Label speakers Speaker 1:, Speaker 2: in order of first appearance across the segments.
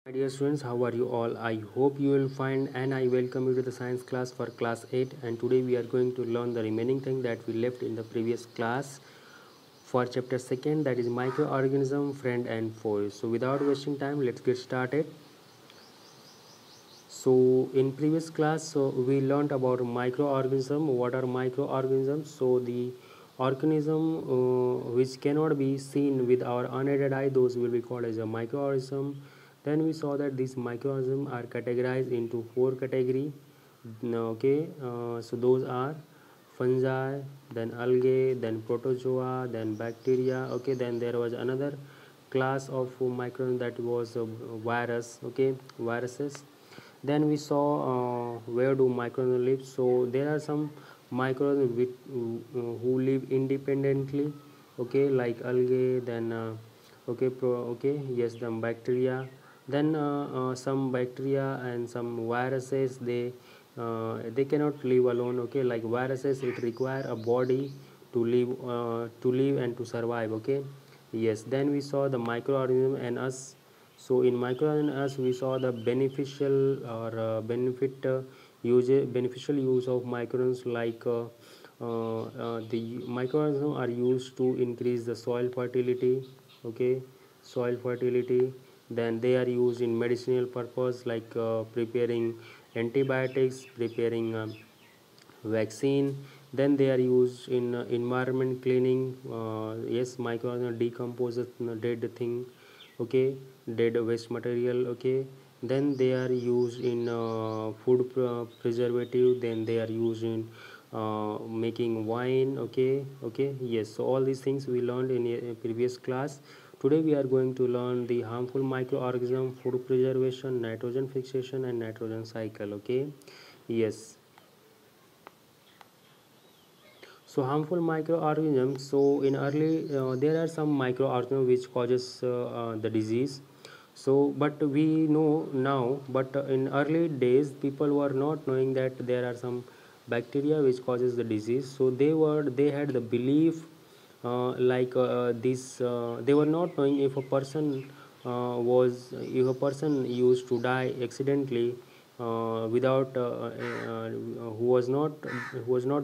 Speaker 1: My dear students, how are you all? I hope you will find and I welcome you to the science class for class 8, and today we are going to learn the remaining thing that we left in the previous class for chapter 2nd, that is microorganism, friend and foe. So without wasting time, let's get started. So in previous class, we learned about microorganism. What are microorganisms? So the organism which cannot be seen with our unaided eye, those will be called as a microorganism. Then we saw that these microorganisms are categorized into four category. Okay, so those are fungi, then algae, then protozoa, then bacteria. Okay, then there was another class of microorganism that was virus. Okay, viruses. Then we saw where do microorganisms live. So there are some microorganisms who live independently, okay, like algae. Then okay, yes, the bacteria. Then some bacteria and some viruses, they cannot live alone, okay, like viruses, it require a body to live and to survive, okay. Yes, then we saw the microorganism and us. So in microorganisms we saw the beneficial or beneficial use of microorganisms, like the microorganisms are used to increase the soil fertility, okay, soil fertility. Then they are used in medicinal purpose, like preparing antibiotics, preparing vaccine. Then they are used in environment cleaning. Yes, microorganism decomposes dead thing, okay, dead waste material, okay. Then they are used in food preservative. Then they are used in making wine, okay, yes. So all these things we learned in a previous class. Today we are going to learn the harmful microorganism, food preservation, nitrogen fixation and nitrogen cycle, okay. Yes. So harmful microorganisms. So in early, there are some microorganisms which causes the disease. So, but we know now. But in early days, people were not knowing that there are some bacteria which causes the disease. So they had the belief, like this. They were not knowing if a person if a person used to die accidentally, without who was not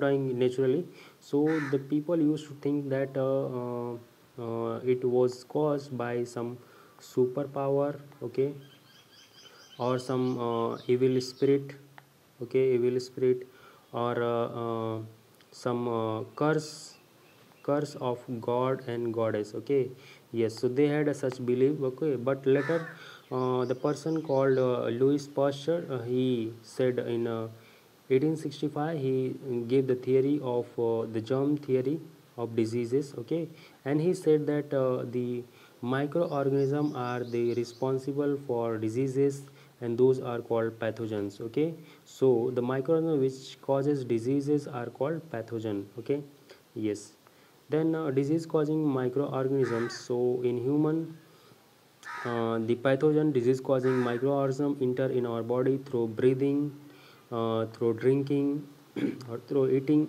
Speaker 1: dying naturally. So the people used to think that it was caused by some superpower, okay, or some evil spirit, okay, evil spirit, or some curse of god and goddess, okay. Yes, so they had a such belief, okay. But later, the person called Louis Pasteur, he said in 1865, he gave the theory of the germ theory of diseases, okay. And he said that the microorganisms are the responsible for diseases, and those are called pathogens, okay. So the microorganism which causes diseases are called pathogen, okay. Yes. Then disease causing microorganisms. So in human, the pathogen disease causing microorganism enter in our body through breathing, through drinking, or through eating,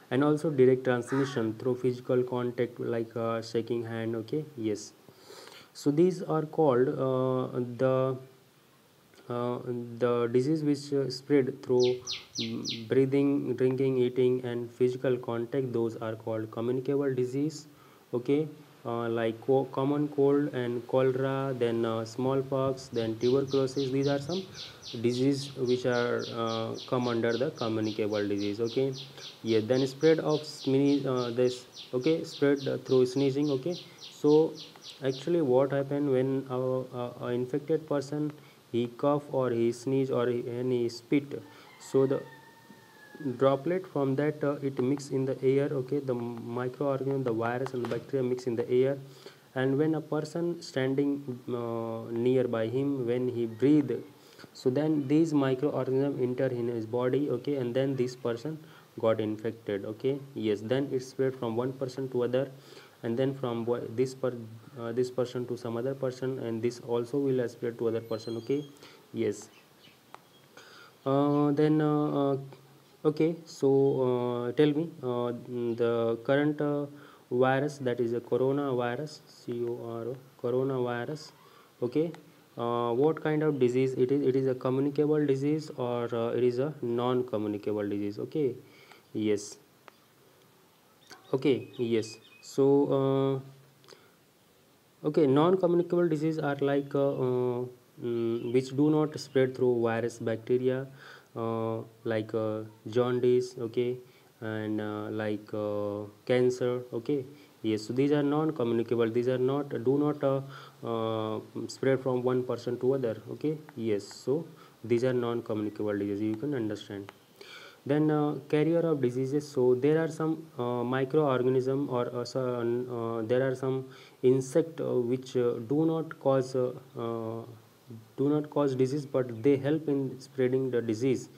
Speaker 1: and also direct transmission through physical contact, like shaking hand, okay. Yes. So these are called uh, the disease which spread through breathing, drinking, eating and physical contact, those are called communicable disease, okay. Like common cold and cholera, then smallpox, then tuberculosis, these are some disease which are come under the communicable disease, okay. Yeah, then spread of this, okay, spread through sneezing, okay. So actually what happened when a infected person, he cough or he sneeze or he spit, so the droplet from that, it mix in the air, okay. The microorganism, the virus and the bacteria mix in the air, and when a person standing nearby him, when he breathe, so then these microorganisms enter in his body, okay, and then this person got infected, okay. Yes, then it spread from one person to other, and then from this person to some other person, and this also will spread to other person, okay. Yes. Then okay, so tell me, the current virus, that is a coronavirus, coronavirus, Okay, what kind of disease it is? It is a communicable disease or it is a non-communicable disease. Okay, yes. Okay, yes. So okay, non-communicable disease are like which do not spread through virus, bacteria, like jaundice, okay, and like cancer, okay. Yes, so these are non-communicable. These are not do not spread from one person to other, okay. Yes, so these are non-communicable diseases. You can understand. Then carrier of diseases, so there are some microorganism or there are some insect which do not cause disease, but they help in spreading the disease,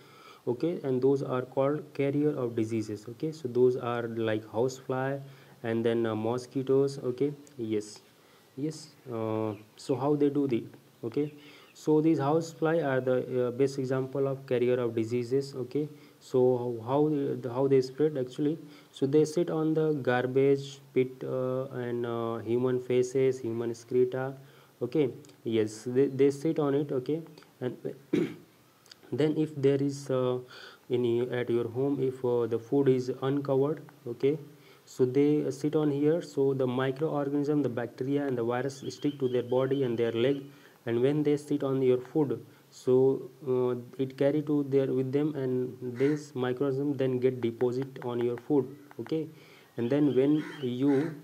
Speaker 1: okay, and those are called carrier of diseases, okay. So those are like housefly and then mosquitoes, okay. Yes, yes. So how they do the, okay, so these housefly are the best example of carrier of diseases, okay. So how they spread actually, so they sit on the garbage pit and human faces, human excreta, okay. Yes, they sit on it, okay. And then if there is at your home, if the food is uncovered, okay, so they sit on here, so the microorganism, the bacteria and the virus stick to their body and their leg, and when they sit on your food, so it carry to there with them, and this microorganism then get deposit on your food, okay. And then when you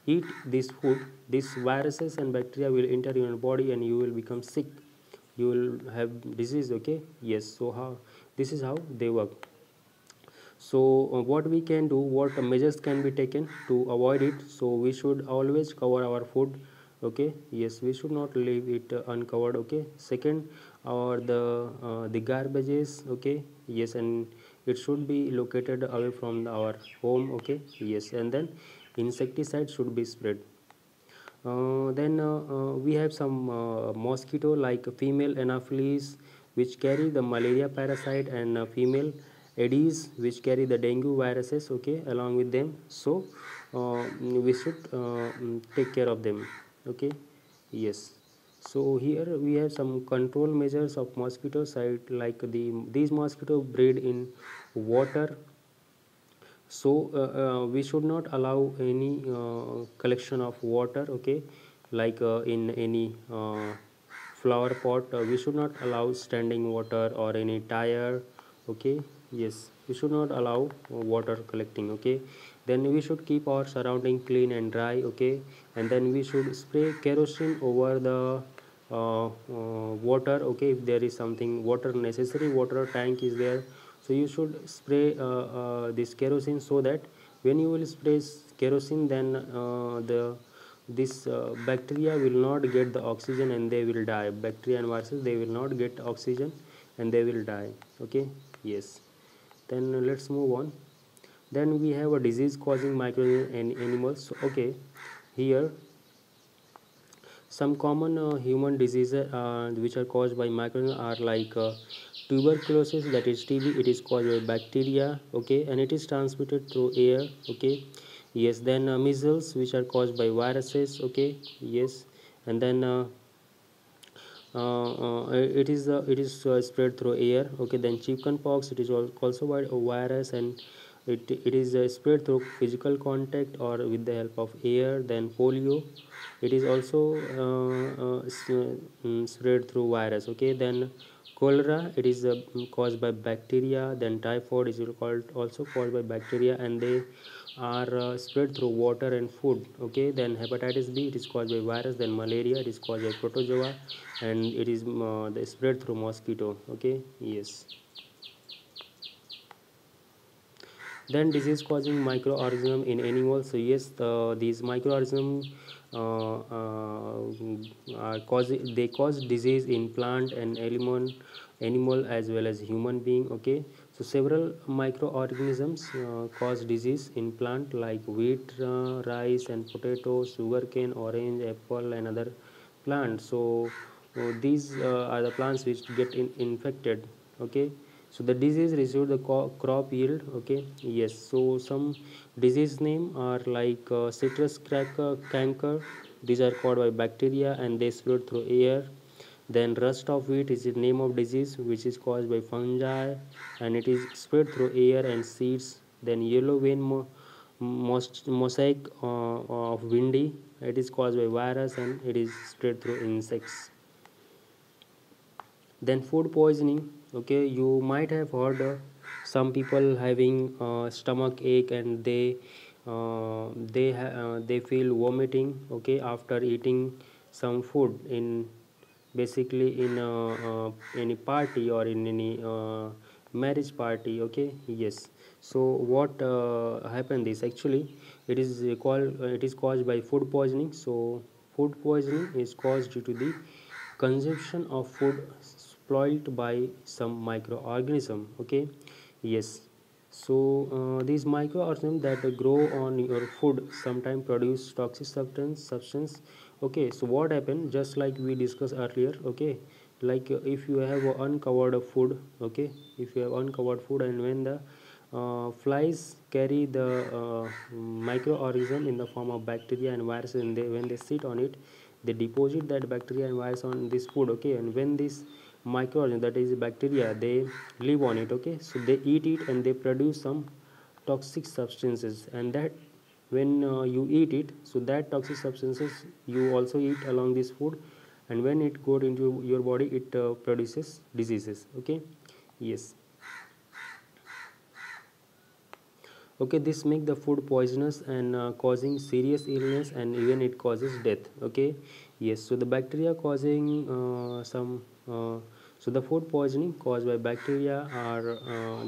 Speaker 1: eat this food, these viruses and bacteria will enter your body and you will become sick, you will have disease, okay. Yes, so how this is how they work. So what we can do, what measures can be taken to avoid it, so we should always cover our food, okay. Yes, we should not leave it uncovered, okay. Second, or the garbages, okay. Yes, and it should be located away from our home, okay. Yes, and then insecticide should be spread. Then we have some mosquito like female anopheles which carry the malaria parasite, and female aedes which carry the dengue viruses, okay, along with them. So we should take care of them, okay. Yes, so here we have some control measures of mosquito, like these mosquito breed in water, so we should not allow any collection of water, okay, like in any flower pot, we should not allow standing water or any tire, okay. Yes, we should not allow water collecting, okay. Then we should keep our surrounding clean and dry, okay. And then we should spray kerosene over the water, okay. If there is something water necessary, water tank is there, so you should spray this kerosene, so that when you will spray kerosene, then the this bacteria will not get the oxygen and they will die. Bacteria and viruses, they will not get oxygen and they will die, okay. Yes, then let's move on. Then we have a disease causing micro animals, okay. Here some common human diseases which are caused by microorganisms are like tuberculosis, that is TB. It is caused by bacteria, okay, and it is transmitted through air, okay. Yes, then measles, which are caused by viruses, okay. Yes, and then it is spread through air, okay. Then chickenpox, it is also by a virus, and it is spread through physical contact or with the help of air. Then polio, it is also spread through virus, okay. Then cholera, it is caused by bacteria. Then typhoid is also caused by bacteria, and they are spread through water and food, okay. Then hepatitis B, it is caused by virus. Then malaria, it is caused by protozoa, and it is spread through mosquito, okay. Yes, then disease causing microorganism in animals, so yes, these microorganisms are causing, they cause disease in plant and animal as well as human being, okay. So several microorganisms cause disease in plant like wheat, rice and potato, sugarcane, orange, apple and other plants. So these are the plants which get infected, okay. So the disease reduce the crop yield, okay. Yes, so some disease name are like citrus cracker canker, these are caused by bacteria and they spread through air. Then rust of wheat is the name of disease which is caused by fungi and it is spread through air and seeds. Then yellow vein mosaic of windy, it is caused by virus and it is spread through insects. Then food poisoning, okay, you might have heard some people having stomach ache and they feel vomiting, okay, after eating some food in basically in any party or in any marriage party, okay. Yes, so what happened is actually it is caused by food poisoning. So food poisoning is caused due to the consumption of food spoiled by some microorganism, okay. Yes, so these microorganisms that grow on your food sometimes produce toxic substance, okay. So what happened, just like we discussed earlier, okay, like if you have uncovered food, okay, if you have uncovered food and when the flies carry the microorganism in the form of bacteria and viruses and when they sit on it, they deposit that bacteria and virus on this food, okay. And when this microorganism, that is bacteria, they live on it, okay, so they eat it and they produce some toxic substances, and that when you eat it, so that toxic substances you also eat along this food, and when it goes into your body it produces diseases, okay. Yes, okay, this make the food poisonous and causing serious illness and even it causes death, okay. Yes, so the bacteria causing some so the food poisoning caused by bacteria are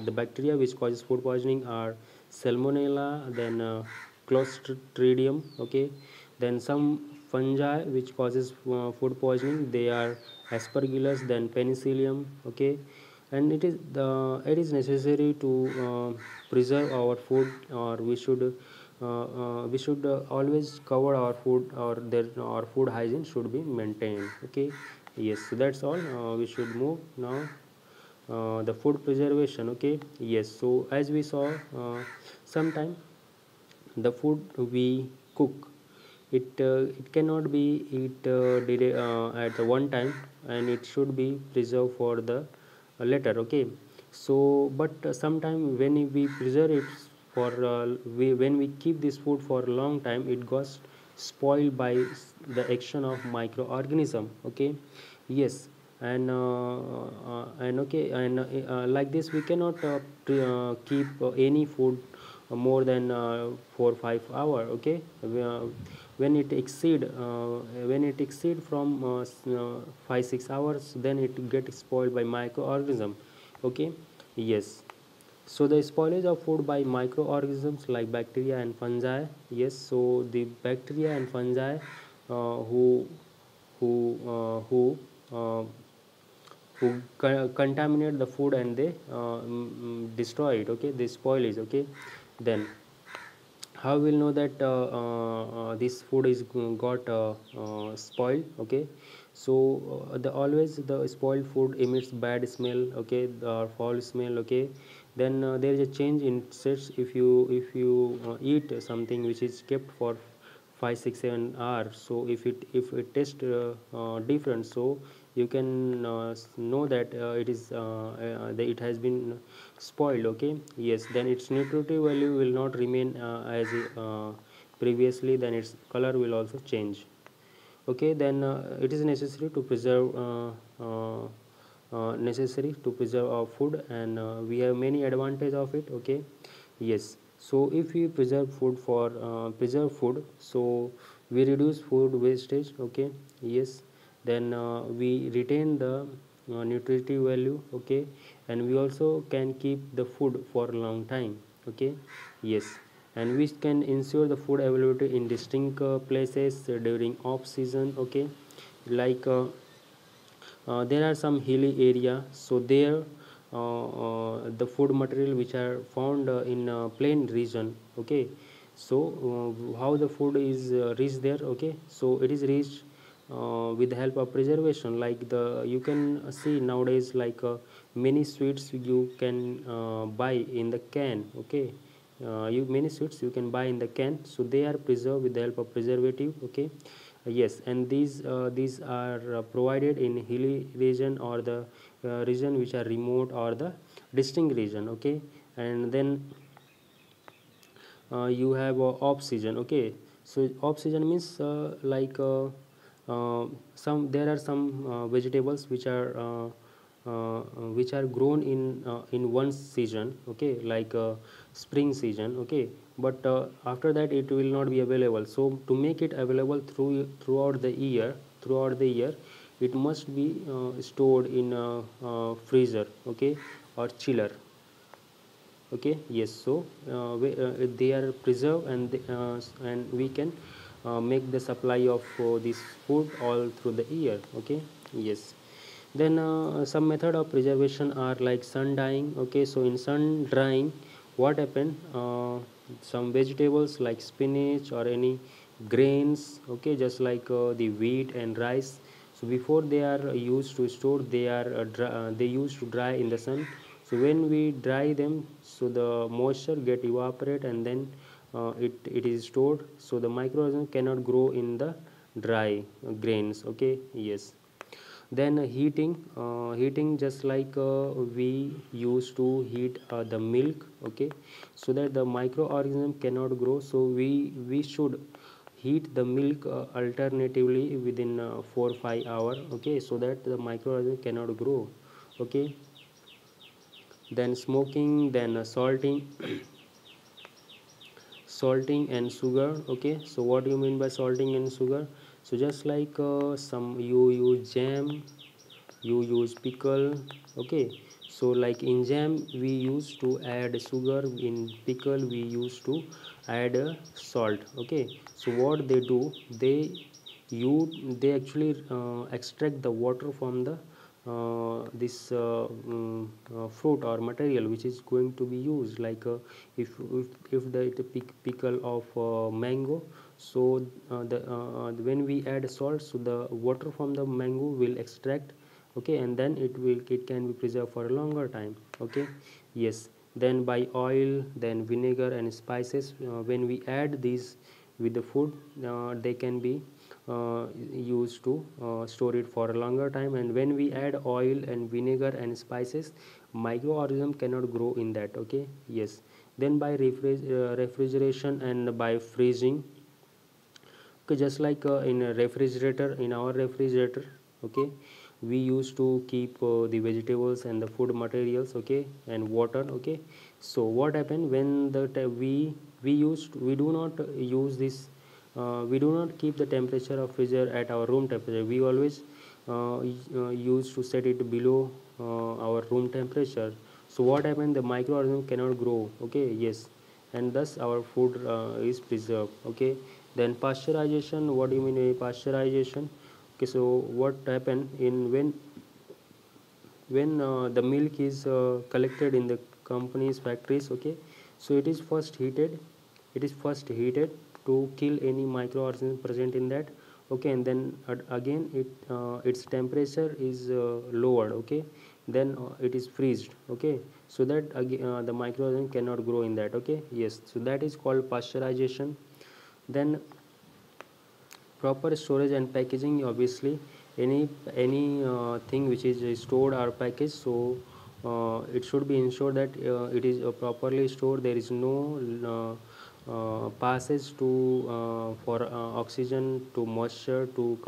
Speaker 1: the bacteria which causes food poisoning are salmonella, then clostridium, okay. Then some fungi which causes food poisoning, they are aspergillus, then penicillium, okay. And it is necessary to preserve our food, or we should always cover our food, or our food hygiene should be maintained, okay. Yes, so that's all. We should move now the food preservation, okay. Yes, so as we saw, sometime the food we cook, it cannot be eat at the one time, and it should be preserved for the later, okay. So but sometime when we preserve it for when we keep this food for a long time, it gets spoiled by the action of microorganism, okay. Yes, and okay, and like this we cannot keep any food more than 4 5 hour, okay. When it exceed from 5 6 hours, then it get spoiled by microorganism, okay. Yes, so the spoilage of food by microorganisms like bacteria and fungi. Yes, so the bacteria and fungi who uh, contaminate the food and they destroy it, okay, they spoil it, okay. Then how we'll know that this food is got spoiled, okay. So the always the spoiled food emits bad smell, okay, or foul smell, okay. Then there is a change in taste if you eat something which is kept for 5 6 7 hours. So if it tastes different, so you can know that that it has been spoiled, okay. Yes, then its nutritive value will not remain as previously, then its color will also change, okay. Then it is necessary to preserve our food, and we have many advantage of it, okay. Yes, so if we preserve food, so we reduce food wastage, okay. Yes, then we retain the nutritive value, okay, and we also can keep the food for a long time, okay. Yes, and we can ensure the food availability in distinct places during off season, okay. Like there are some hilly area, so there the food material which are found in plain region, okay. So how the food is reached there, okay. So it is reached with the help of preservation, like the you can see nowadays, like many sweets you can buy in the can, okay. You many sweets you can buy in the can, so they are preserved with the help of preservative, okay. Yes, and these are provided in hilly region or the region which are remote or the distinct region. Okay, and then you have off season. Okay, so off season means some there are some vegetables which are grown in one season. Okay, like spring season. Okay, but after that it will not be available. So to make it available throughout the year, it must be stored in a, freezer. Okay, or chiller. Okay, yes, so they are preserved, and we can make the supply of this food all through the year. Okay, yes. Then some method of preservation are like sun drying. Okay, so in sun drying, what happen, some vegetables like spinach or any grains, okay, just like the wheat and rice, so before they are used to store, they used to dry in the sun. So when we dry them, so the moisture get evaporate, and then it is stored, so the microorganism cannot grow in the dry grains. Okay, yes. Then heating just like we used to heat the milk. Okay, so that the microorganism cannot grow, so we should heat the milk alternatively within 4 5 hour. Okay, so that the microorganism cannot grow. Okay, then smoking, then salting and sugar. Okay, so what do you mean by salting and sugar? So just like some you use jam, you use pickle. Okay, so like in jam we used to add sugar, in pickle we used to add salt. Okay, so what they do, they actually extract the water from the this fruit or material which is going to be used, like if the pickle of mango, so when we add salt, so the water from the mango will extract. Okay, and then it can be preserved for a longer time. Okay, yes. Then by oil, then vinegar and spices, when we add these with the food, they can be used to store it for a longer time. And when we add oil and vinegar and spices, microorganism cannot grow in that. Okay, yes. Then by refrigeration and by freezing. Okay, just like in a refrigerator, in our refrigerator. Okay, we used to keep the vegetables and the food materials. Okay, and water. Okay, so what happened when we do not use this, we do not keep the temperature of freezer at our room temperature. We always used to set it below our room temperature. So what happened, the microorganism cannot grow. Okay, yes, and thus our food is preserved. Okay, then pasteurization, what do you mean by pasteurization? Okay, so what happened in when the milk is collected in the company's factories. Okay, so it is first heated to kill any microorganism present in that. Okay, and then again its temperature is lowered. Okay, then it is freezed. Okay, so that again the microorganism cannot grow in that. Okay, yes, so that is called pasteurization. Then proper storage and packaging, obviously any thing which is stored or packaged, so it should be ensured that it is properly stored. There is no passage to for oxygen to moisture to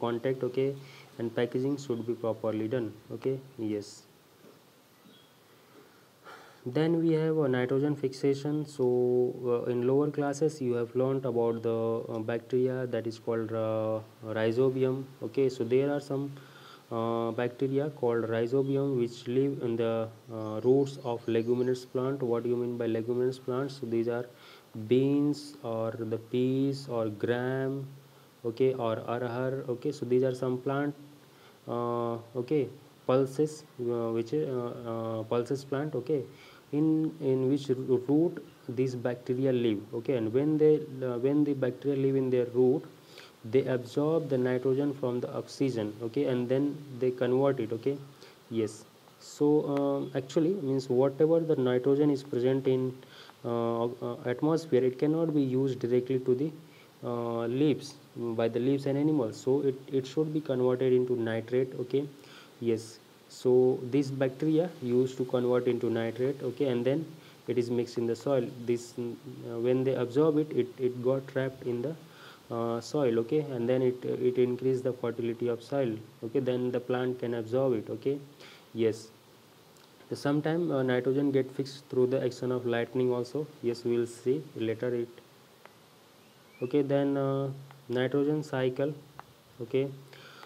Speaker 1: contact. Okay, and packaging should be properly done. Okay, yes. Then we have nitrogen fixation. So in lower classes you have learned about the bacteria that is called rhizobium. Okay, so there are some bacteria called rhizobium which live in the roots of leguminous plant. What do you mean by leguminous plants? So these are beans or the peas or gram. Okay, or arhar. Okay, so these are some plant. Okay, pulses, which pulses plant. Okay, in which root these bacteria live. Okay, and when the bacteria live in their root, they absorb the nitrogen from the oxygen. Okay, and then they convert it. Okay, yes. So actually means whatever the nitrogen is present in atmosphere, it cannot be used directly to the leaves. by the leaves and animals, so it should be converted into nitrate. Okay, yes. So this bacteria used to convert into nitrate, okay, and then it is mixed in the soil. This when they absorb it, it got trapped in the soil, okay, and then it increase the fertility of soil, okay, then the plant can absorb it, okay, yes. Sometime nitrogen get fixed through the action of lightning also, yes, we will see later it, okay. Then nitrogen cycle, okay.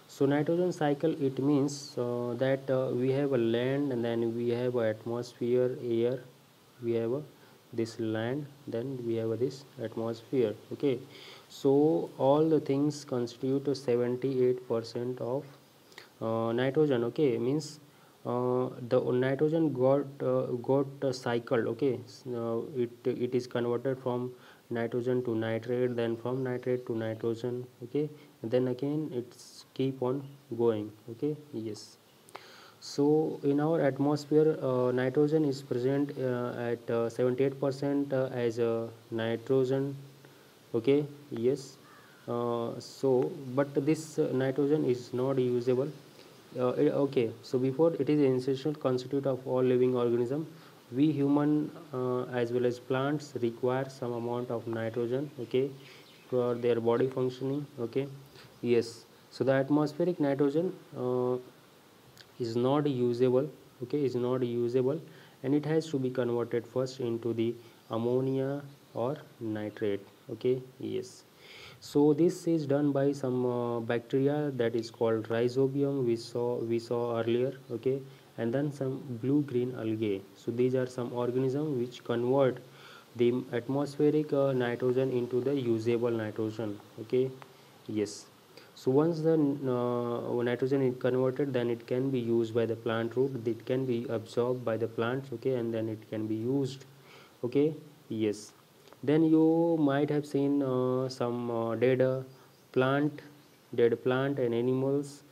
Speaker 1: So nitrogen cycle, it means that we have a land, and then we have a atmosphere, air, we have this land, then we have this atmosphere, okay. So all the things constitute 78% of nitrogen, okay, means the nitrogen got cycled, okay. It is converted from nitrogen to nitrate, then from nitrate to nitrogen, okay, and then again it's keep on going, okay, yes. So in our atmosphere, nitrogen is present at 78% as nitrogen, okay, yes. So but this nitrogen is not usable. Okay, so before it is an essential constituent of all living organism, we human as well as plants require some amount of nitrogen, okay, for their body functioning, okay, yes. So the atmospheric nitrogen is not usable, okay, is not usable, and it has to be converted first into the ammonia or nitrate, okay, yes. So this is done by some bacteria that is called rhizobium, we saw earlier, okay, and then some blue green algae. So these are some organisms which convert the atmospheric nitrogen into the usable nitrogen, okay, yes. So once the nitrogen is converted, then it can be used by the plant root, it can be absorbed by the plants, okay, and then it can be used, okay, yes. Then you might have seen some dead plant and animals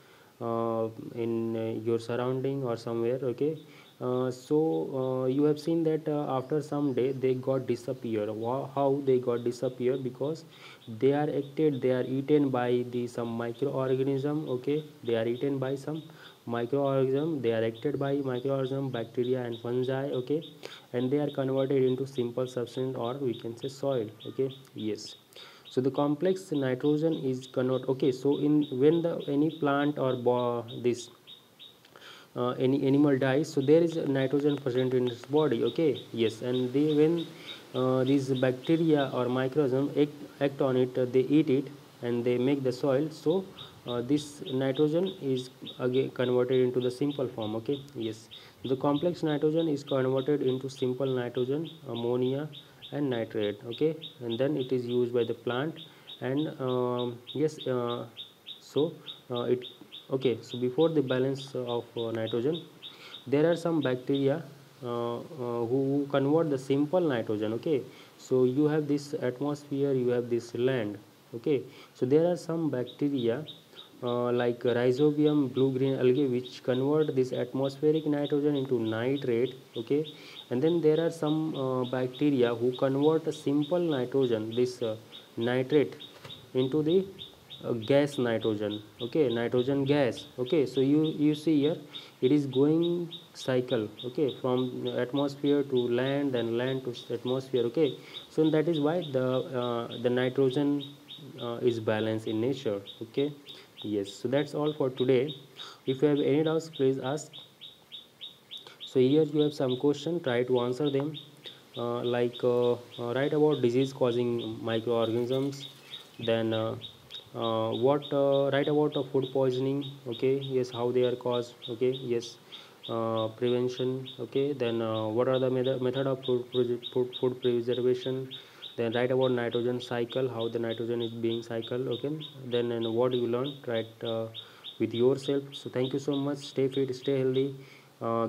Speaker 1: in your surrounding or somewhere, okay. You have seen that after some day they got disappear. How they got disappear? Because they are eaten by the some microorganism, okay. They are eaten by some microorganism, they are acted by microorganism, bacteria and fungi, okay, and they are converted into simple substance, or we can say soil, okay, yes. So the complex nitrogen is convert, okay. So in when the any plant or this any animal dies, so there is nitrogen present in its body, okay, yes. And they when these bacteria or microorganism act on it, they eat it and they make the soil. So this nitrogen is again converted into the simple form, okay, yes. The complex nitrogen is converted into simple nitrogen, ammonia and nitrate, okay, and then it is used by the plant. And yes, so it okay. So before the balance of nitrogen, there are some bacteria who convert the simple nitrogen, okay. So you have this atmosphere, you have this land, okay. So there are some bacteria like rhizobium, blue green algae, which convert this atmospheric nitrogen into nitrate, okay. And then there are some bacteria who convert a simple nitrogen, this nitrate, into the gas nitrogen, okay, nitrogen gas, okay. So you see here it is going cycle, okay, from atmosphere to land, then land to atmosphere, okay. So that is why the nitrogen is balanced in nature, okay, yes. So that's all for today. If you have any doubts, please ask. So here you have some question, try to answer them. Write about disease causing microorganisms, then what write about food poisoning, okay, yes, how they are caused, okay, yes. Prevention, okay. Then what are the method of food preservation. Then write about nitrogen cycle, how the nitrogen is being cycled, okay. Then and what you learned, write with yourself. So thank you so much, stay fit, stay healthy,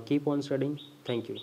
Speaker 1: keep on studying. Thank you.